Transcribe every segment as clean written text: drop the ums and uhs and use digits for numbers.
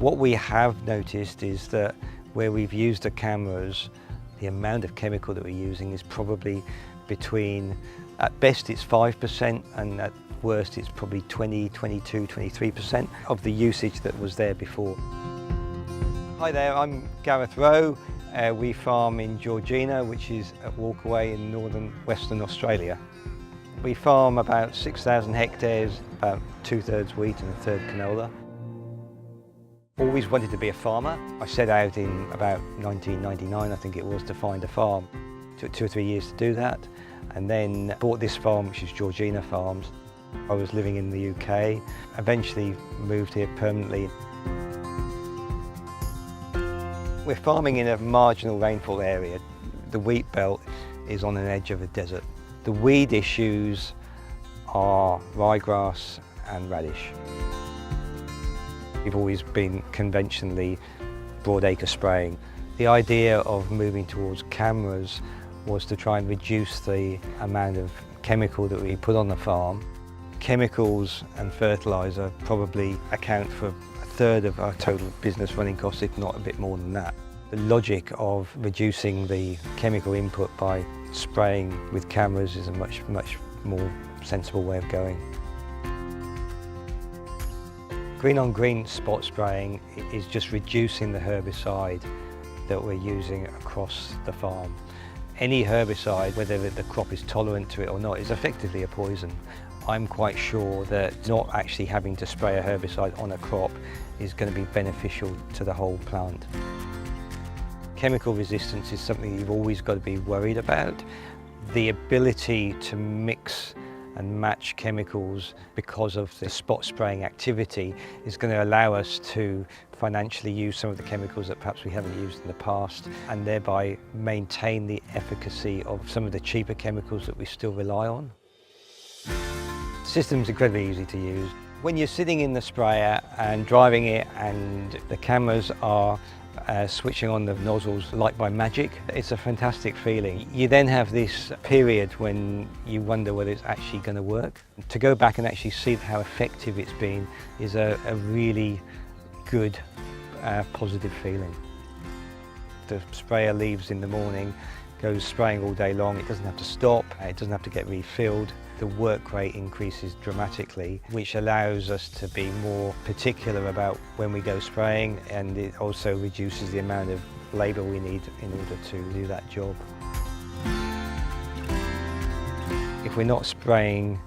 What we have noticed is that where we've used the cameras, the amount of chemical that we're using is probably between, at best it's 5% and at worst it's probably 20, 22, 23% of the usage that was there before. Hi there, I'm Gareth Rowe. We farm in Georgina, which is at Walkaway in northern Western Australia. We farm about 6,000 hectares, about 2/3 wheat and 1/3 canola. Always wanted to be a farmer. I set out in about 1999, I think it was, to find a farm. Took 2 or 3 years to do that, and then bought this farm, which is Georgina Farms. I was living in the UK, eventually moved here permanently. We're farming in a marginal rainfall area. The wheat belt is on an edge of a desert. The weed issues are ryegrass and radish. We've always been conventionally broadacre spraying. The idea of moving towards cameras was to try and reduce the amount of chemical that we put on the farm. Chemicals and fertiliser probably account for 1/3 of our total business running costs, if not a bit more than that. The logic of reducing the chemical input by spraying with cameras is a much more sensible way of going. Green on green spot spraying is just reducing the herbicide that we're using across the farm. Any herbicide, whether the crop is tolerant to it or not, is effectively a poison. I'm quite sure that not actually having to spray a herbicide on a crop is going to be beneficial to the whole plant. Chemical resistance is something you've always got to be worried about. The ability to mix and match chemicals because of the spot spraying activity is going to allow us to financially use some of the chemicals that perhaps we haven't used in the past, and thereby maintain the efficacy of some of the cheaper chemicals that we still rely on. The system's incredibly easy to use. When you're sitting in the sprayer and driving it and the cameras are switching on the nozzles like by magic, it's a fantastic feeling. You then have this period when you wonder whether it's actually going to work. To go back and actually see how effective it's been is a really good, positive feeling. The sprayer leaves in the morning, goes spraying all day long. It doesn't have to stop, it doesn't have to get refilled. The work rate increases dramatically, which allows us to be more particular about when we go spraying, and it also reduces the amount of labour we need in order to do that job. If we're not spraying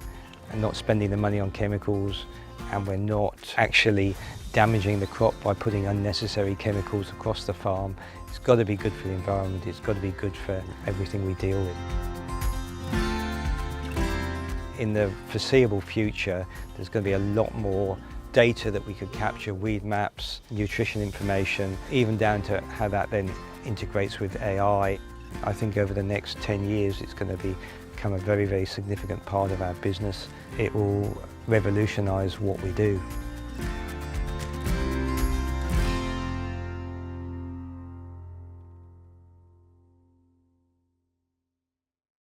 and not spending the money on chemicals, and we're not actually damaging the crop by putting unnecessary chemicals across the farm, it's got to be good for the environment, it's got to be good for everything we deal with. In the foreseeable future, there's going to be a lot more data that we could capture, weed maps, nutrition information, even down to how that then integrates with AI. I think over the next 10 years it's going to become a very significant part of our business. It will revolutionise what we do.